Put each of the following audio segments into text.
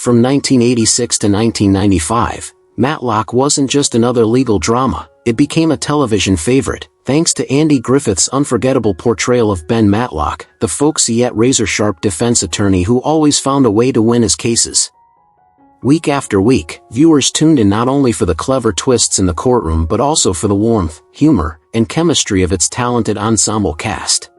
From 1986 to 1995, Matlock wasn't just another legal drama, it became a television favorite, thanks to Andy Griffith's unforgettable portrayal of Ben Matlock, the folksy yet razor-sharp defense attorney who always found a way to win his cases. Week after week, viewers tuned in not only for the clever twists in the courtroom but also for the warmth, humor, and chemistry of its talented ensemble cast.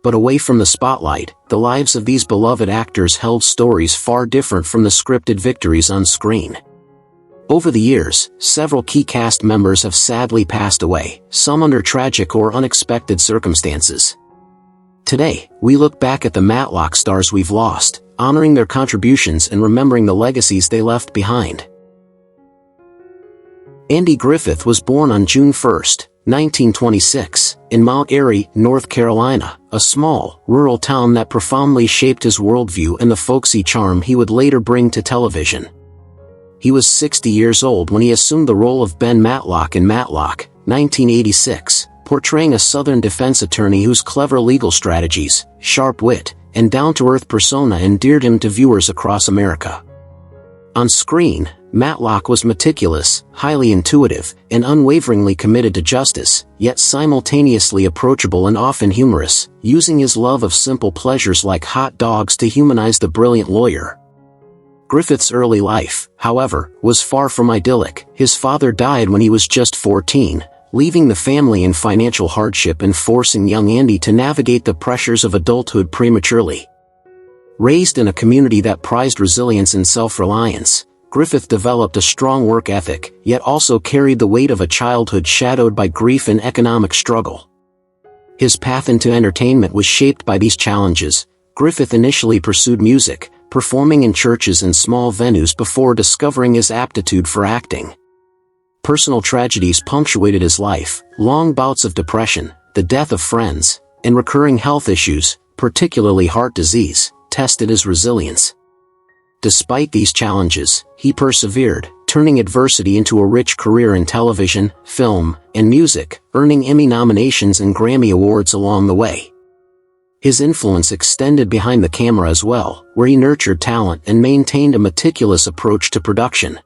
But away from the spotlight, the lives of these beloved actors held stories far different from the scripted victories on screen. Over the years, several key cast members have sadly passed away, some under tragic or unexpected circumstances. Today, we look back at the Matlock stars we've lost, honoring their contributions and remembering the legacies they left behind. Andy Griffith was born on June 1, 1926, in Mount Airy, North Carolina, a small, rural town that profoundly shaped his worldview and the folksy charm he would later bring to television. He was 60 years old when he assumed the role of Ben Matlock in Matlock, 1986, portraying a Southern defense attorney whose clever legal strategies, sharp wit, and down-to-earth persona endeared him to viewers across America. On screen, Matlock was meticulous, highly intuitive, and unwaveringly committed to justice, yet simultaneously approachable and often humorous, using his love of simple pleasures like hot dogs to humanize the brilliant lawyer. Griffith's early life, however, was far from idyllic. His father died when he was just 14, leaving the family in financial hardship and forcing young Andy to navigate the pressures of adulthood prematurely. Raised in a community that prized resilience and self-reliance, Griffith developed a strong work ethic, yet also carried the weight of a childhood shadowed by grief and economic struggle. His path into entertainment was shaped by these challenges. Griffith initially pursued music, performing in churches and small venues before discovering his aptitude for acting. Personal tragedies punctuated his life: long bouts of depression, the death of friends, and recurring health issues, particularly heart disease, tested his resilience. Despite these challenges, he persevered, turning adversity into a rich career in television, film, and music, earning Emmy nominations and Grammy Awards along the way. His influence extended behind the camera as well, where he nurtured talent and maintained a meticulous approach to production.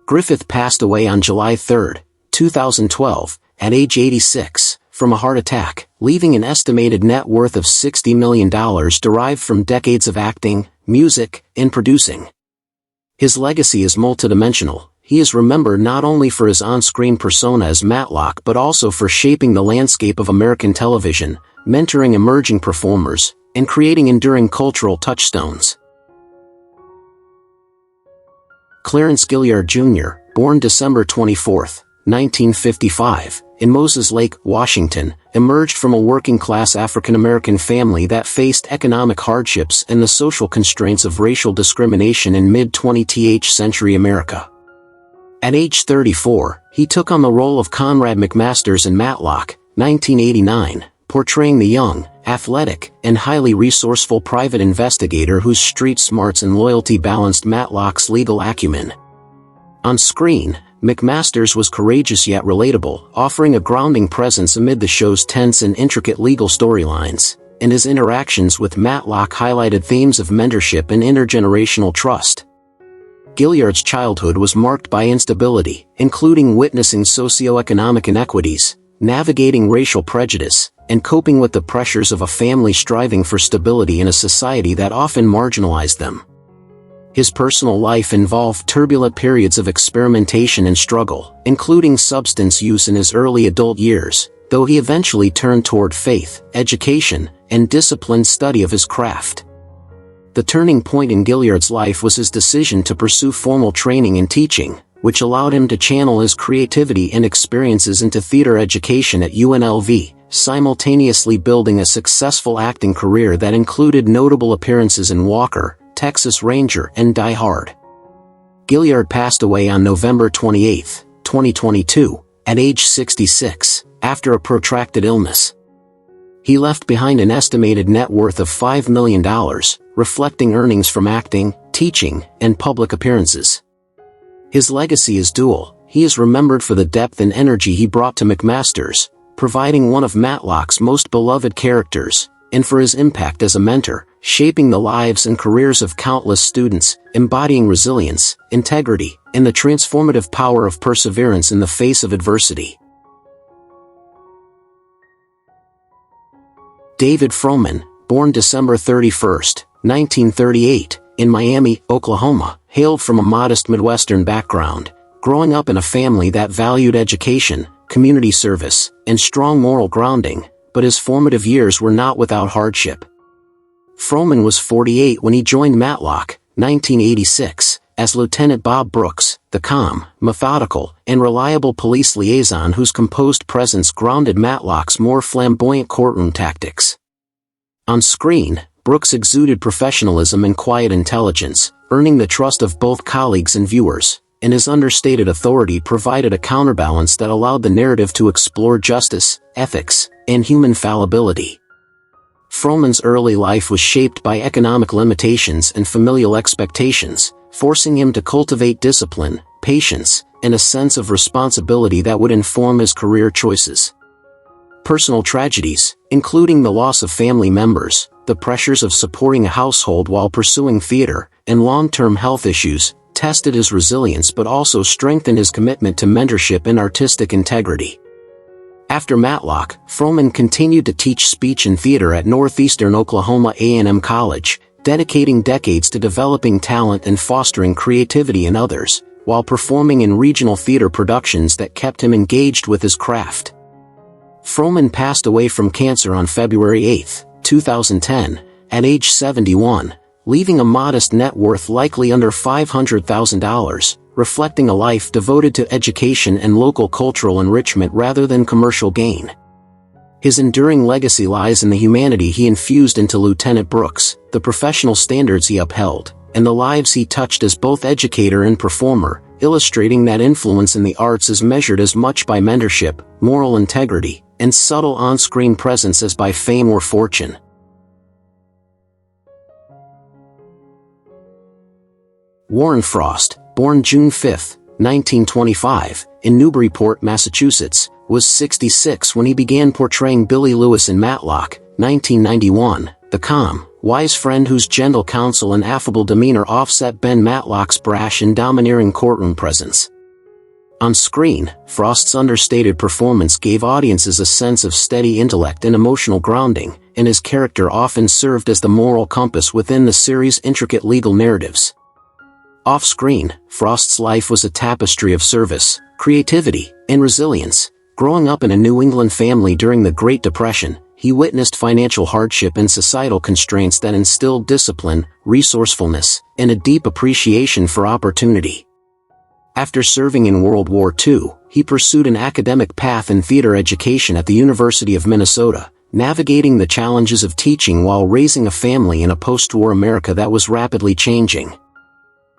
Griffith passed away on July 3, 2012, at age 86, from a heart attack, leaving an estimated net worth of $60 million derived from decades of acting, music, and producing. His legacy is multidimensional. He is remembered not only for his on-screen persona as Matlock but also for shaping the landscape of American television, mentoring emerging performers, and creating enduring cultural touchstones. Clarence Gilliard Jr., born December 24, 1955, in Moses Lake, Washington, emerged from a working-class African-American family that faced economic hardships and the social constraints of racial discrimination in mid-20th century America. At age 34, he took on the role of Conrad McMasters in Matlock, 1989, portraying the young, athletic, and highly resourceful private investigator whose street smarts and loyalty balanced Matlock's legal acumen. On screen, McMasters was courageous yet relatable, offering a grounding presence amid the show's tense and intricate legal storylines, and his interactions with Matlock highlighted themes of mentorship and intergenerational trust. Gilliard's childhood was marked by instability, including witnessing socioeconomic inequities, navigating racial prejudice, and coping with the pressures of a family striving for stability in a society that often marginalized them. His personal life involved turbulent periods of experimentation and struggle, including substance use in his early adult years, though he eventually turned toward faith, education, and disciplined study of his craft. The turning point in Gilliard's life was his decision to pursue formal training in teaching, which allowed him to channel his creativity and experiences into theater education at UNLV, simultaneously building a successful acting career that included notable appearances in Walker, Texas Ranger, and Die Hard. Gilliard passed away on November 28, 2022, at age 66, after a protracted illness. He left behind an estimated net worth of $5 million, reflecting earnings from acting, teaching, and public appearances. His legacy is dual. He is remembered for the depth and energy he brought to McMasters, providing one of Matlock's most beloved characters, and for his impact as a mentor, shaping the lives and careers of countless students, embodying resilience, integrity, and the transformative power of perseverance in the face of adversity. David Froman, born December 31, 1938, in Miami, Oklahoma, hailed from a modest Midwestern background, growing up in a family that valued education, community service, and strong moral grounding, but his formative years were not without hardship. Froman was 48 when he joined Matlock, 1986, as Lieutenant Bob Brooks, the calm, methodical, and reliable police liaison whose composed presence grounded Matlock's more flamboyant courtroom tactics. On screen, Brooks exuded professionalism and quiet intelligence, earning the trust of both colleagues and viewers, and his understated authority provided a counterbalance that allowed the narrative to explore justice, ethics, and human fallibility. Froman's early life was shaped by economic limitations and familial expectations, forcing him to cultivate discipline, patience, and a sense of responsibility that would inform his career choices. Personal tragedies, including the loss of family members, the pressures of supporting a household while pursuing theater, and long-term health issues, tested his resilience but also strengthened his commitment to mentorship and artistic integrity. After Matlock, Froman continued to teach speech and theater at Northeastern Oklahoma A&M College, dedicating decades to developing talent and fostering creativity in others, while performing in regional theater productions that kept him engaged with his craft. Froman passed away from cancer on February 8, 2010, at age 71, leaving a modest net worth likely under $500,000, reflecting a life devoted to education and local cultural enrichment rather than commercial gain. His enduring legacy lies in the humanity he infused into Lieutenant Brooks, the professional standards he upheld, and the lives he touched as both educator and performer, illustrating that influence in the arts is measured as much by mentorship, moral integrity, and subtle on-screen presence as by fame or fortune. Warren Frost, born June 5, 1925, in Newburyport, Massachusetts, was 66 when he began portraying Billy Lewis in Matlock, 1991, the calm, wise friend whose gentle counsel and affable demeanor offset Ben Matlock's brash and domineering courtroom presence. On screen, Frost's understated performance gave audiences a sense of steady intellect and emotional grounding, and his character often served as the moral compass within the series' intricate legal narratives. Off-screen, Frost's life was a tapestry of service, creativity, and resilience. Growing up in a New England family during the Great Depression, he witnessed financial hardship and societal constraints that instilled discipline, resourcefulness, and a deep appreciation for opportunity. After serving in World War II, he pursued an academic path in theater education at the University of Minnesota, navigating the challenges of teaching while raising a family in a post-war America that was rapidly changing.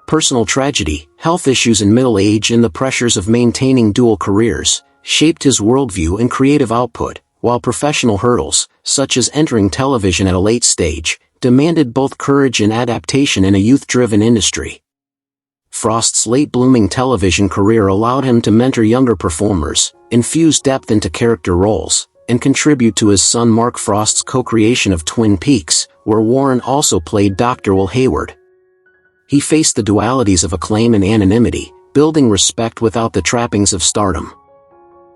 Personal tragedy, health issues in middle age, and the pressures of maintaining dual careers shaped his worldview and creative output, while professional hurdles, such as entering television at a late stage, demanded both courage and adaptation in a youth-driven industry. Frost's late-blooming television career allowed him to mentor younger performers, infuse depth into character roles, and contribute to his son Mark Frost's co-creation of Twin Peaks, where Warren also played Dr. Will Hayward. He faced the dualities of acclaim and anonymity, building respect without the trappings of stardom.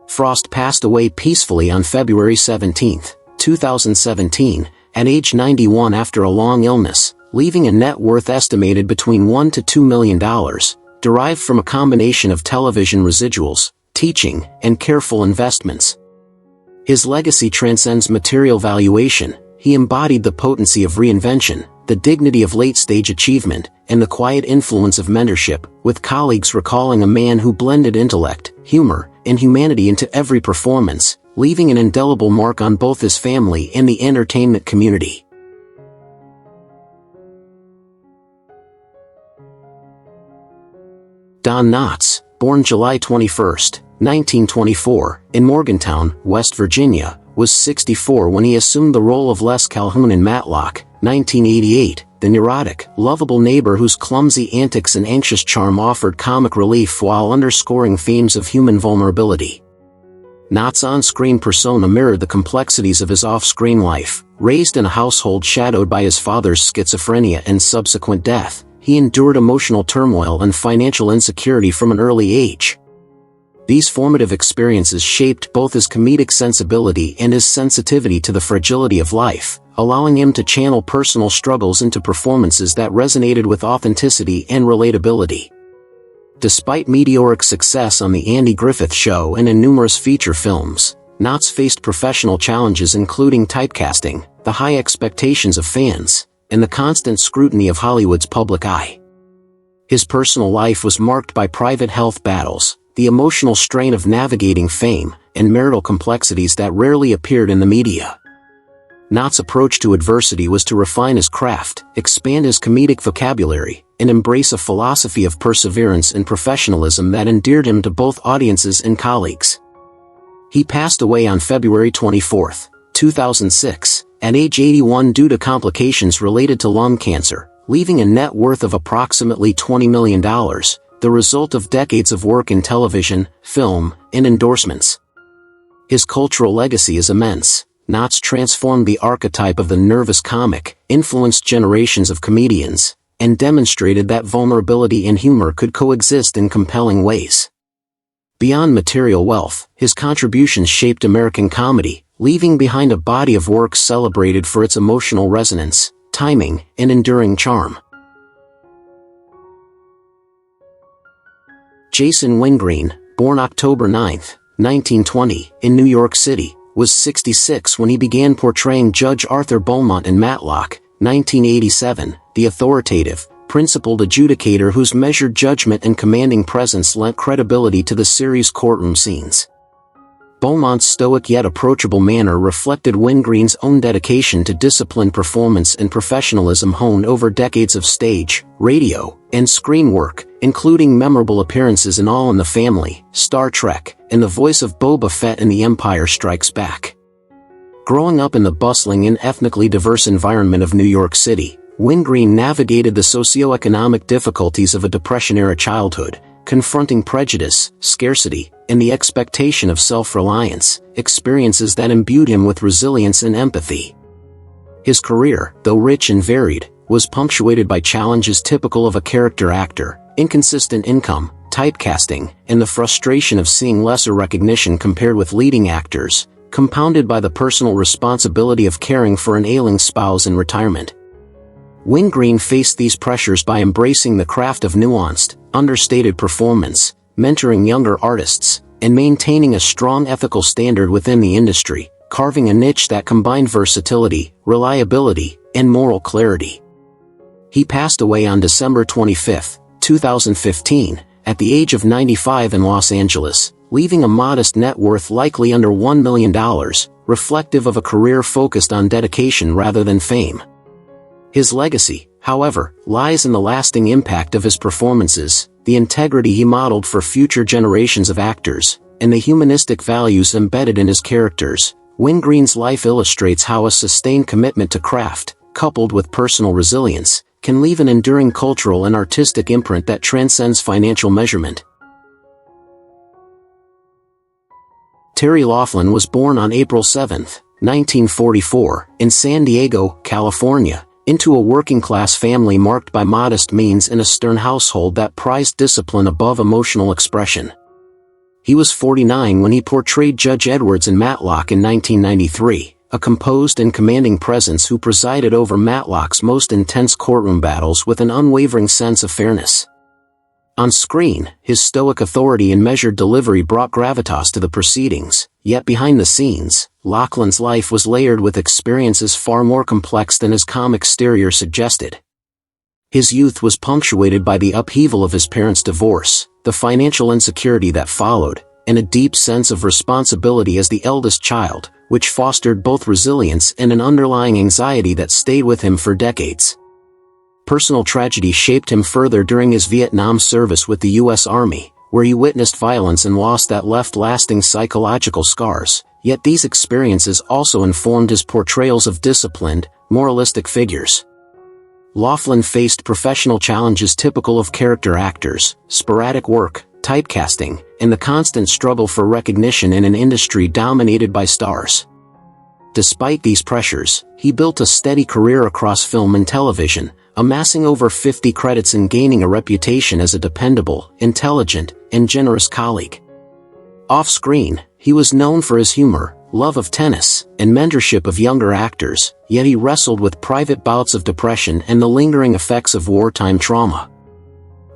Frost passed away peacefully on February 17, 2017, at age 91 after a long illness, leaving a net worth estimated between $1 to $2 million, derived from a combination of television residuals, teaching, and careful investments. His legacy transcends material valuation. He embodied the potency of reinvention, the dignity of late-stage achievement, and the quiet influence of mentorship, with colleagues recalling a man who blended intellect, humor, and humanity into every performance, leaving an indelible mark on both his family and the entertainment community. Don Knotts, born July 21, 1924, in Morgantown, West Virginia, was 64 when he assumed the role of Les Calhoun in Matlock, 1988, the neurotic, lovable neighbor whose clumsy antics and anxious charm offered comic relief while underscoring themes of human vulnerability. Knott's on-screen persona mirrored the complexities of his off-screen life. Raised in a household shadowed by his father's schizophrenia and subsequent death, he endured emotional turmoil and financial insecurity from an early age. These formative experiences shaped both his comedic sensibility and his sensitivity to the fragility of life, allowing him to channel personal struggles into performances that resonated with authenticity and relatability. Despite meteoric success on The Andy Griffith Show and in numerous feature films, Knotts faced professional challenges including typecasting, the high expectations of fans, and the constant scrutiny of Hollywood's public eye. His personal life was marked by private health battles, the emotional strain of navigating fame, and marital complexities that rarely appeared in the media. Knott's approach to adversity was to refine his craft, expand his comedic vocabulary, and embrace a philosophy of perseverance and professionalism that endeared him to both audiences and colleagues. He passed away on February 24, 2006, at age 81 due to complications related to lung cancer, leaving a net worth of approximately $20 million, the result of decades of work in television, film, and endorsements. His cultural legacy is immense. Knotts transformed the archetype of the nervous comic, influenced generations of comedians, and demonstrated that vulnerability and humor could coexist in compelling ways. Beyond material wealth, his contributions shaped American comedy, leaving behind a body of work celebrated for its emotional resonance, timing, and enduring charm. Jason Wingreen, born October 9, 1920, in New York City, was 66 when he began portraying Judge Arthur Beaumont in Matlock, 1987, the authoritative, principled adjudicator whose measured judgment and commanding presence lent credibility to the series' courtroom scenes. Beaumont's stoic yet approachable manner reflected Wingreen's own dedication to disciplined performance and professionalism honed over decades of stage, radio, and screen work, including memorable appearances in All in the Family, Star Trek, and the voice of Boba Fett in The Empire Strikes Back. Growing up in the bustling and ethnically diverse environment of New York City, Wingreen navigated the socioeconomic difficulties of a Depression-era childhood, confronting prejudice, scarcity, and the expectation of self-reliance, experiences that imbued him with resilience and empathy. His career, though rich and varied, was punctuated by challenges typical of a character actor: inconsistent income, typecasting, and the frustration of seeing lesser recognition compared with leading actors, compounded by the personal responsibility of caring for an ailing spouse in retirement. Wingreen faced these pressures by embracing the craft of nuanced, understated performance, mentoring younger artists, and maintaining a strong ethical standard within the industry, carving a niche that combined versatility, reliability, and moral clarity. He passed away on December 25, 2015, at the age of 95 in Los Angeles, leaving a modest net worth likely under $1 million, reflective of a career focused on dedication rather than fame. His legacy, however, lies in the lasting impact of his performances, the integrity he modeled for future generations of actors, and the humanistic values embedded in his characters. Wingreen's life illustrates how a sustained commitment to craft, coupled with personal resilience, can leave an enduring cultural and artistic imprint that transcends financial measurement. Terry Laughlin was born on April 7, 1944, in San Diego, California, into a working-class family marked by modest means and a stern household that prized discipline above emotional expression. He was 49 when he portrayed Judge Edwards in Matlock in 1993, a composed and commanding presence who presided over Matlock's most intense courtroom battles with an unwavering sense of fairness. On screen, his stoic authority and measured delivery brought gravitas to the proceedings, yet behind the scenes, Laughlin's life was layered with experiences far more complex than his calm exterior suggested. His youth was punctuated by the upheaval of his parents' divorce, the financial insecurity that followed, and a deep sense of responsibility as the eldest child, which fostered both resilience and an underlying anxiety that stayed with him for decades. Personal tragedy shaped him further during his Vietnam service with the U.S. Army, where he witnessed violence and loss that left lasting psychological scars, yet these experiences also informed his portrayals of disciplined, moralistic figures. Laughlin faced professional challenges typical of character actors: sporadic work, typecasting, and the constant struggle for recognition in an industry dominated by stars. Despite these pressures, he built a steady career across film and television, amassing over 50 credits and gaining a reputation as a dependable, intelligent, and generous colleague. Off-screen, he was known for his humor, love of tennis, and mentorship of younger actors, yet he wrestled with private bouts of depression and the lingering effects of wartime trauma.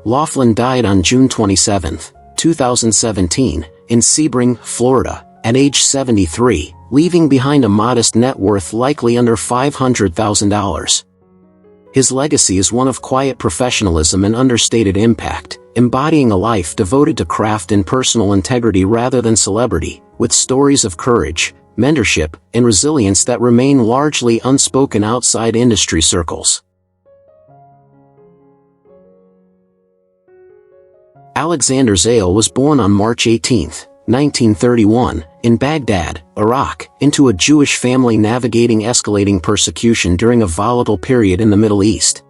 Laughlin died on June 27, 2017, in Sebring, Florida, at age 73, leaving behind a modest net worth likely under $500,000. His legacy is one of quiet professionalism and understated impact, embodying a life devoted to craft and personal integrity rather than celebrity, with stories of courage, mentorship, and resilience that remain largely unspoken outside industry circles. Alexander Zale was born on March 18, 1931, in Baghdad, Iraq, into a Jewish family navigating escalating persecution during a volatile period in the Middle East.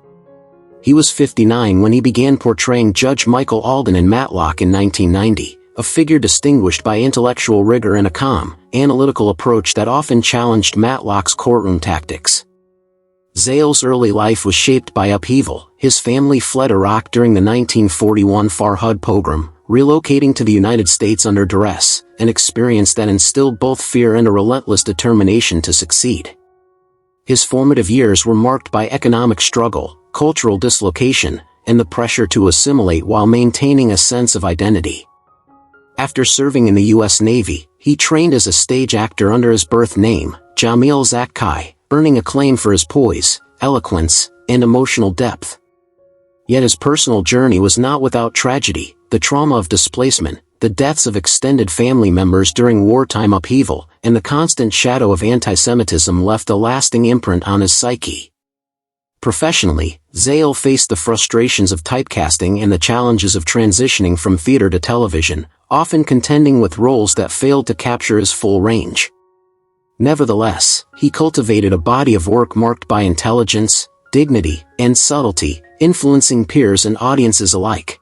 He was 59 when he began portraying Judge Michael Alden in Matlock in 1990, a figure distinguished by intellectual rigor and a calm, analytical approach that often challenged Matlock's courtroom tactics. Zale's early life was shaped by upheaval. His family fled Iraq during the 1941 Farhud pogrom, relocating to the United States under duress, an experience that instilled both fear and a relentless determination to succeed. His formative years were marked by economic struggle, cultural dislocation, and the pressure to assimilate while maintaining a sense of identity. After serving in the U.S. Navy, he trained as a stage actor under his birth name, Jamil Zakkai, earning acclaim for his poise, eloquence, and emotional depth. Yet his personal journey was not without tragedy. The trauma of displacement, the deaths of extended family members during wartime upheaval, and the constant shadow of anti-Semitism left a lasting imprint on his psyche. Professionally, Zale faced the frustrations of typecasting and the challenges of transitioning from theater to television, often contending with roles that failed to capture his full range. Nevertheless, he cultivated a body of work marked by intelligence, dignity, and subtlety, influencing peers and audiences alike.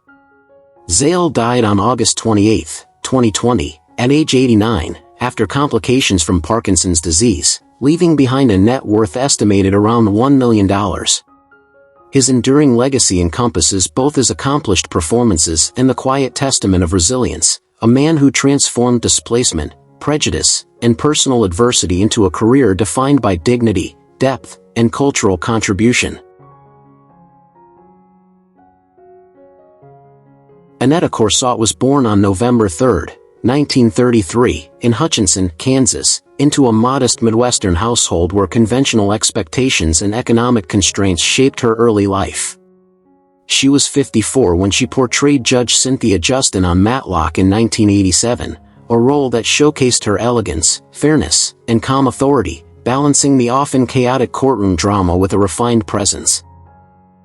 Zale died on August 28, 2020, at age 89, after complications from Parkinson's disease, leaving behind a net worth estimated around $1 million. His enduring legacy encompasses both his accomplished performances and the quiet testament of resilience, a man who transformed displacement, prejudice, and personal adversity into a career defined by dignity, depth, and cultural contribution. Annetta Corsott was born on November 3, 1933, in Hutchinson, Kansas, into a modest Midwestern household where conventional expectations and economic constraints shaped her early life. She was 54 when she portrayed Judge Cynthia Justin on Matlock in 1987, a role that showcased her elegance, fairness, and calm authority, balancing the often chaotic courtroom drama with a refined presence.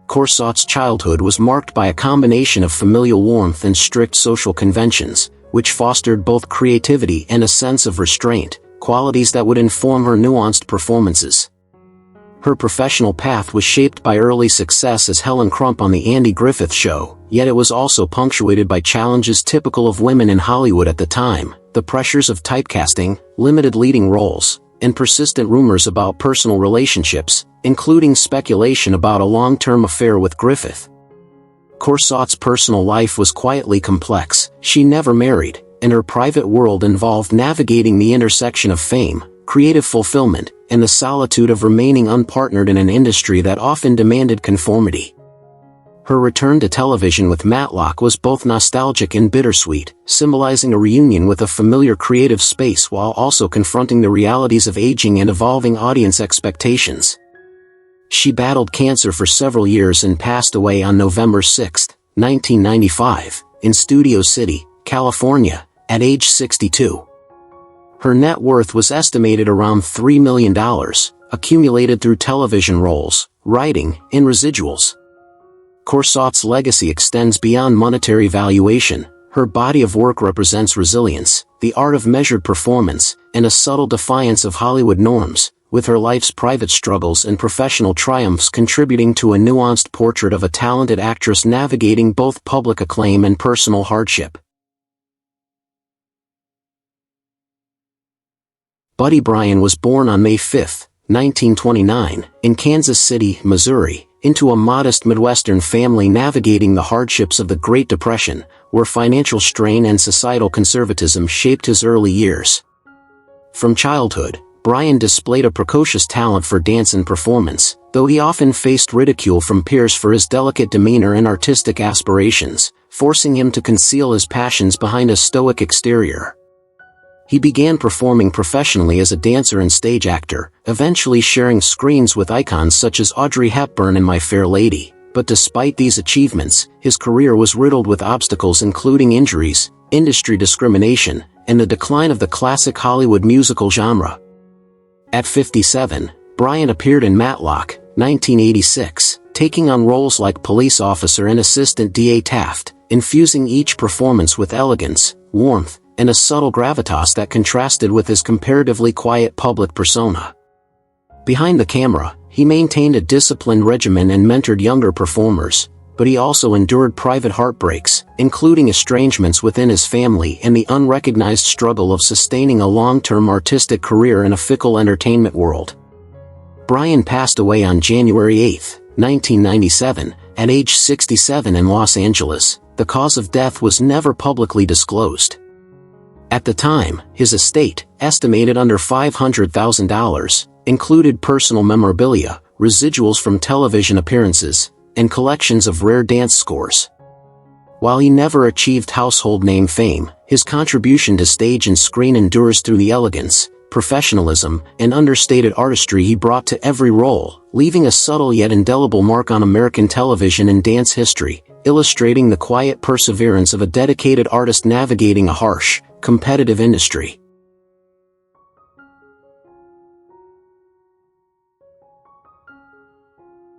Corsott's childhood was marked by a combination of familial warmth and strict social conventions, which fostered both creativity and a sense of restraint, qualities that would inform her nuanced performances. Her professional path was shaped by early success as Helen Crump on The Andy Griffith Show, yet it was also punctuated by challenges typical of women in Hollywood at the time, the pressures of typecasting, limited leading roles, and persistent rumors about personal relationships, including speculation about a long-term affair with Griffith. Corsott's personal life was quietly complex. She never married, and her private world involved navigating the intersection of fame, creative fulfillment, and the solitude of remaining unpartnered in an industry that often demanded conformity. Her return to television with Matlock was both nostalgic and bittersweet, symbolizing a reunion with a familiar creative space while also confronting the realities of aging and evolving audience expectations. She battled cancer for several years and passed away on November 6, 1995, in Studio City, California, at age 62. Her net worth was estimated around $3 million, accumulated through television roles, writing, and residuals. Corsott's legacy extends beyond monetary valuation. Her body of work represents resilience, the art of measured performance, and a subtle defiance of Hollywood norms, with her life's private struggles and professional triumphs contributing to a nuanced portrait of a talented actress navigating both public acclaim and personal hardship. Buddy Bryan was born on May 5, 1929, in Kansas City, Missouri, into a modest Midwestern family navigating the hardships of the Great Depression, where financial strain and societal conservatism shaped his early years. From childhood, Bryan displayed a precocious talent for dance and performance, though he often faced ridicule from peers for his delicate demeanor and artistic aspirations, forcing him to conceal his passions behind a stoic exterior. He began performing professionally as a dancer and stage actor, eventually sharing screens with icons such as Audrey Hepburn and My Fair Lady. But despite these achievements, his career was riddled with obstacles including injuries, industry discrimination, and the decline of the classic Hollywood musical genre. At 57, Bryan appeared in Matlock, 1986, taking on roles like police officer and assistant DA Taft, infusing each performance with elegance, warmth, and a subtle gravitas that contrasted with his comparatively quiet public persona. Behind the camera, he maintained a disciplined regimen and mentored younger performers, but he also endured private heartbreaks, including estrangements within his family and the unrecognized struggle of sustaining a long-term artistic career in a fickle entertainment world. Bryan passed away on January 8, 1997, at age 67 in Los Angeles. The cause of death was never publicly disclosed. At the time, his estate, estimated under $500,000, included personal memorabilia, residuals from television appearances, and collections of rare dance scores. While he never achieved household name fame, his contribution to stage and screen endures through the elegance, professionalism, and understated artistry he brought to every role, leaving a subtle yet indelible mark on American television and dance history, illustrating the quiet perseverance of a dedicated artist navigating a harsh, competitive industry.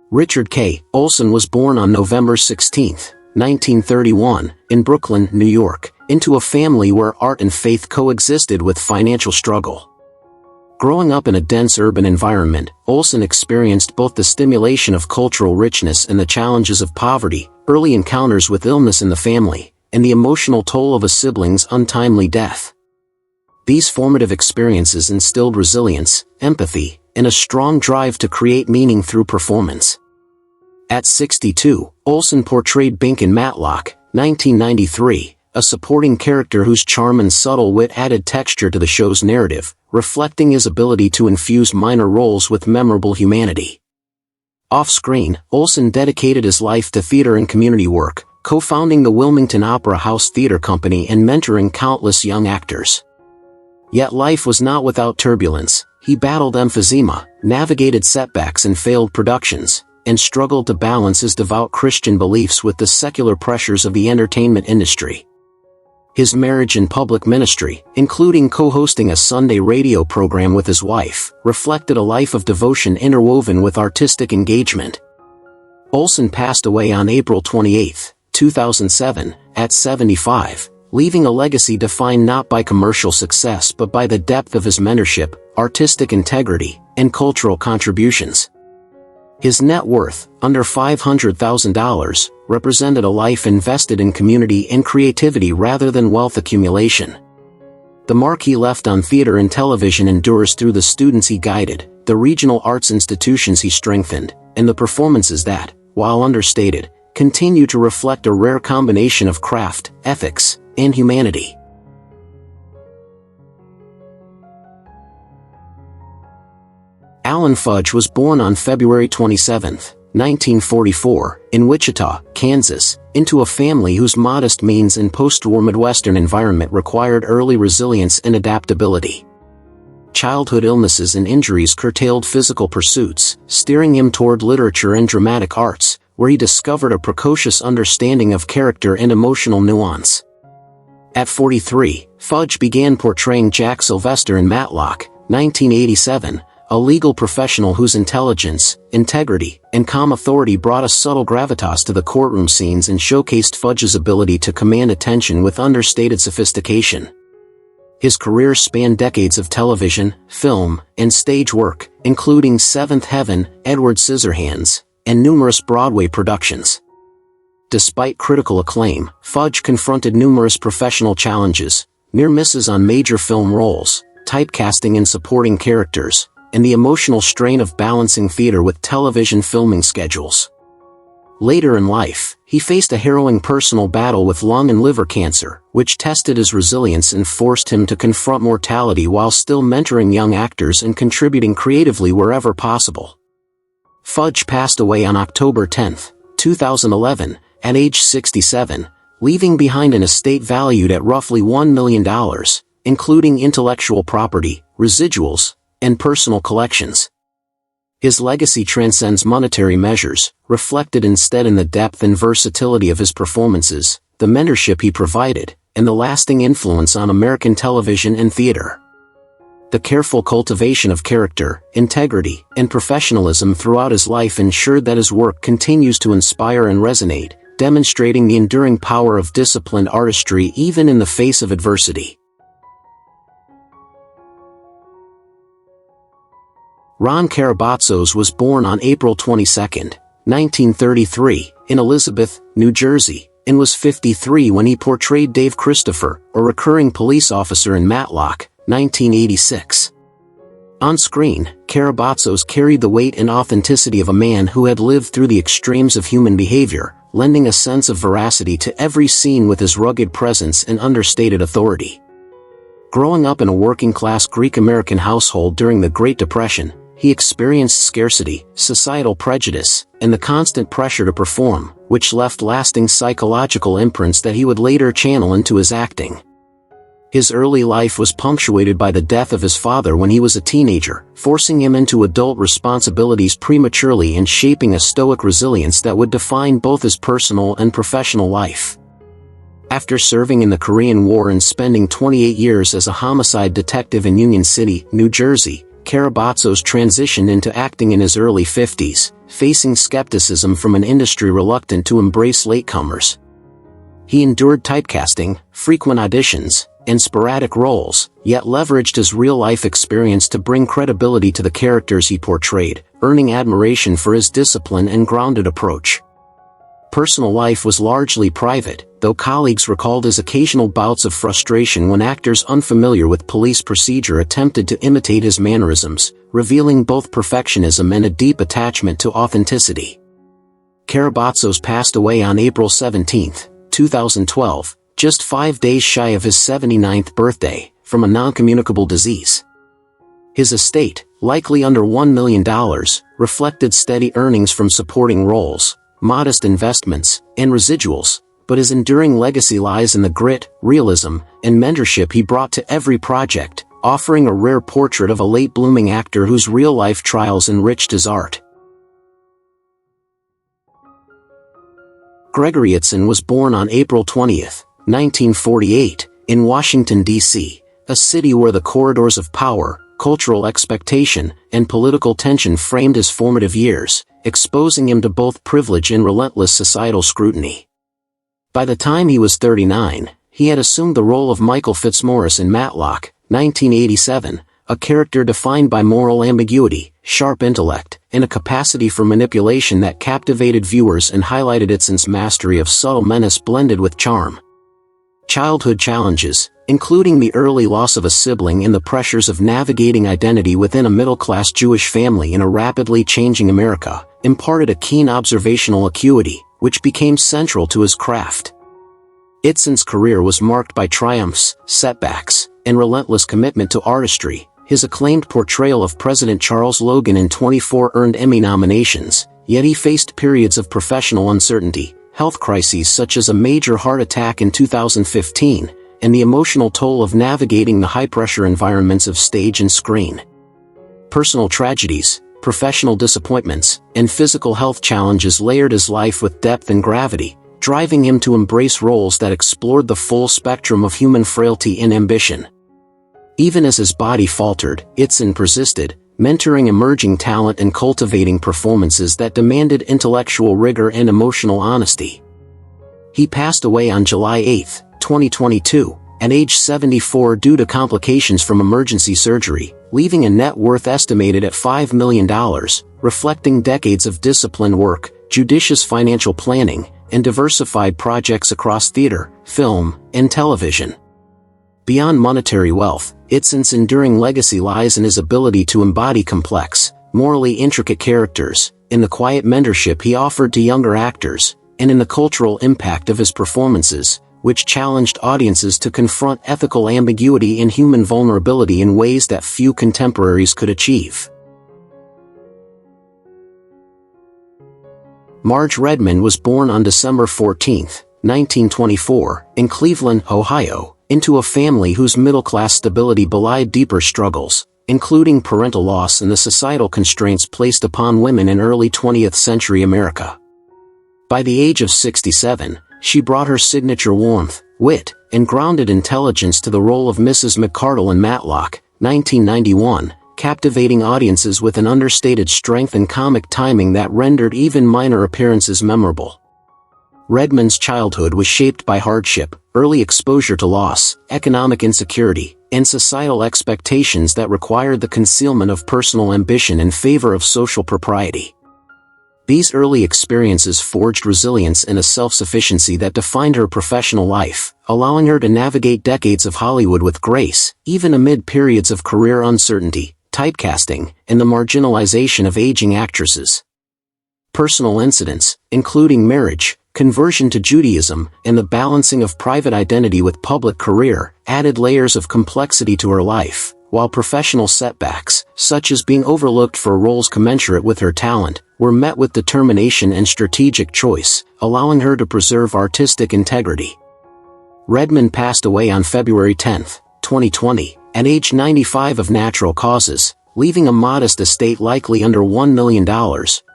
Richard K. Olson was born on November 16, 1931, in Brooklyn, New York, into a family where art and faith coexisted with financial struggle. Growing up in a dense urban environment, Olson experienced both the stimulation of cultural richness and the challenges of poverty, early encounters with illness in the family, and the emotional toll of a sibling's untimely death. These formative experiences instilled resilience, empathy, and a strong drive to create meaning through performance. At 62, Olson portrayed Bink in Matlock, 1993, a supporting character whose charm and subtle wit added texture to the show's narrative, reflecting his ability to infuse minor roles with memorable humanity. Off-screen, Olson dedicated his life to theater and community work, co-founding the Wilmington Opera House Theater Company and mentoring countless young actors. Yet life was not without turbulence. He battled emphysema, navigated setbacks and failed productions, and struggled to balance his devout Christian beliefs with the secular pressures of the entertainment industry. His marriage and public ministry, including co-hosting a Sunday radio program with his wife, reflected a life of devotion interwoven with artistic engagement. Olson passed away on April 28, 2007, at 75, leaving a legacy defined not by commercial success but by the depth of his mentorship, artistic integrity, and cultural contributions. His net worth, under $500,000, represented a life invested in community and creativity rather than wealth accumulation. The mark he left on theater and television endures through the students he guided, the regional arts institutions he strengthened, and the performances that, while understated, continue to reflect a rare combination of craft, ethics, and humanity. Alan Fudge was born on February 27, 1944, in Wichita, Kansas, into a family whose modest means and post-war Midwestern environment required early resilience and adaptability. Childhood illnesses and injuries curtailed physical pursuits, steering him toward literature and dramatic arts, where he discovered a precocious understanding of character and emotional nuance. At 43, Fudge began portraying Jack Sylvester in Matlock, 1987, a legal professional whose intelligence, integrity, and calm authority brought a subtle gravitas to the courtroom scenes and showcased Fudge's ability to command attention with understated sophistication. His career spanned decades of television, film, and stage work, including Seventh Heaven, Edward Scissorhands, and numerous Broadway productions. Despite critical acclaim, Fudge confronted numerous professional challenges, near misses on major film roles, typecasting and supporting characters, and the emotional strain of balancing theater with television filming schedules. Later in life, he faced a harrowing personal battle with lung and liver cancer, which tested his resilience and forced him to confront mortality while still mentoring young actors and contributing creatively wherever possible. Fudge passed away on October 10, 2011, at age 67, leaving behind an estate valued at roughly $1 million, including intellectual property, residuals, and personal collections. His legacy transcends monetary measures, reflected instead in the depth and versatility of his performances, the mentorship he provided, and the lasting influence on American television and theater. The careful cultivation of character, integrity, and professionalism throughout his life ensured that his work continues to inspire and resonate, demonstrating the enduring power of disciplined artistry even in the face of adversity. Ron Karabatsos was born on April 22, 1933, in Elizabeth, New Jersey, and was 53 when he portrayed Dave Christopher, a recurring police officer in Matlock, 1986. On screen, Karabatsos carried the weight and authenticity of a man who had lived through the extremes of human behavior, lending a sense of veracity to every scene with his rugged presence and understated authority. Growing up in a working-class Greek-American household during the Great Depression, he experienced scarcity, societal prejudice, and the constant pressure to perform, which left lasting psychological imprints that he would later channel into his acting. His early life was punctuated by the death of his father when he was a teenager, forcing him into adult responsibilities prematurely and shaping a stoic resilience that would define both his personal and professional life. After serving in the Korean War and spending 28 years as a homicide detective in Union City, New Jersey, Karabatsos transitioned into acting in his early 50s, facing skepticism from an industry reluctant to embrace latecomers. He endured typecasting, frequent auditions, and sporadic roles, yet leveraged his real-life experience to bring credibility to the characters he portrayed, earning admiration for his discipline and grounded approach. Personal life was largely private, though colleagues recalled his occasional bouts of frustration when actors unfamiliar with police procedure attempted to imitate his mannerisms, revealing both perfectionism and a deep attachment to authenticity. Karabatsos passed away on April 17, 2012, just 5 days shy of his 79th birthday, from a non-communicable disease. His estate, likely under $1 million, reflected steady earnings from supporting roles, modest investments, and residuals, but his enduring legacy lies in the grit, realism, and mentorship he brought to every project, offering a rare portrait of a late-blooming actor whose real-life trials enriched his art. Gregory Itzin was born on April 20, 1948, in Washington, D.C., a city where the corridors of power, cultural expectation, and political tension framed his formative years, exposing him to both privilege and relentless societal scrutiny. By the time he was 39, he had assumed the role of Michael Fitzmaurice in Matlock, 1987, a character defined by moral ambiguity, sharp intellect, and a capacity for manipulation that captivated viewers and highlighted Itzin's mastery of subtle menace blended with charm. Childhood challenges, including the early loss of a sibling and the pressures of navigating identity within a middle-class Jewish family in a rapidly changing America, imparted a keen observational acuity, which became central to his craft. Itzin's career was marked by triumphs, setbacks, and relentless commitment to artistry. His acclaimed portrayal of President Charles Logan in 24 earned Emmy nominations, yet he faced periods of professional uncertainty, health crises such as a major heart attack in 2015, and the emotional toll of navigating the high-pressure environments of stage and screen. Personal tragedies, professional disappointments, and physical health challenges layered his life with depth and gravity, driving him to embrace roles that explored the full spectrum of human frailty and ambition. Even as his body faltered, Itzin persisted, mentoring emerging talent and cultivating performances that demanded intellectual rigor and emotional honesty. He passed away on July 8, 2022, at age 74 due to complications from emergency surgery, leaving a net worth estimated at $5 million, reflecting decades of disciplined work, judicious financial planning, and diversified projects across theater, film, and television. Beyond monetary wealth, Itzon's enduring legacy lies in his ability to embody complex, morally intricate characters, in the quiet mentorship he offered to younger actors, and in the cultural impact of his performances, which challenged audiences to confront ethical ambiguity and human vulnerability in ways that few contemporaries could achieve. Marge Redmond was born on December 14, 1924, in Cleveland, Ohio, into a family whose middle-class stability belied deeper struggles, including parental loss and the societal constraints placed upon women in early 20th century America. By the age of 67, she brought her signature warmth, wit, and grounded intelligence to the role of Mrs. McCardle in Matlock, 1991, captivating audiences with an understated strength and comic timing that rendered even minor appearances memorable. Redmond's childhood was shaped by hardship, early exposure to loss, economic insecurity, and societal expectations that required the concealment of personal ambition in favor of social propriety. These early experiences forged resilience and a self-sufficiency that defined her professional life, allowing her to navigate decades of Hollywood with grace, even amid periods of career uncertainty, typecasting, and the marginalization of aging actresses. Personal incidents, including marriage, conversion to Judaism, and the balancing of private identity with public career, added layers of complexity to her life, while professional setbacks, such as being overlooked for roles commensurate with her talent, were met with determination and strategic choice, allowing her to preserve artistic integrity. Redmond passed away on February 10, 2020, at age 95 of natural causes, leaving a modest estate likely under $1 million,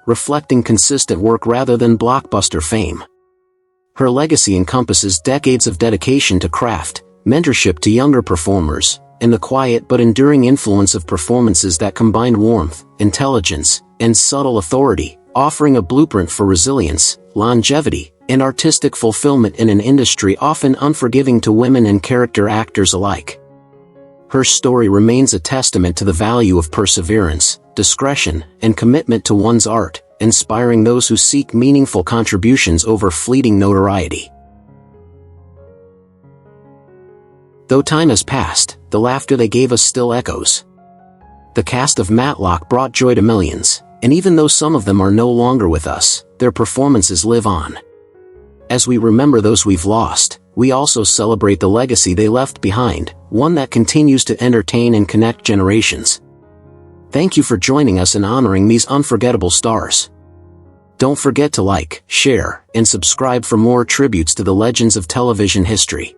reflecting consistent work rather than blockbuster fame. Her legacy encompasses decades of dedication to craft, mentorship to younger performers, and the quiet but enduring influence of performances that combined warmth, intelligence, and subtle authority, offering a blueprint for resilience, longevity, and artistic fulfillment in an industry often unforgiving to women and character actors alike. Her story remains a testament to the value of perseverance, discretion, and commitment to one's art, inspiring those who seek meaningful contributions over fleeting notoriety. Though time has passed, the laughter they gave us still echoes. The cast of Matlock brought joy to millions, and even though some of them are no longer with us, their performances live on. As we remember those we've lost, we also celebrate the legacy they left behind, one that continues to entertain and connect generations. Thank you for joining us in honoring these unforgettable stars. Don't forget to like, share, and subscribe for more tributes to the legends of television history.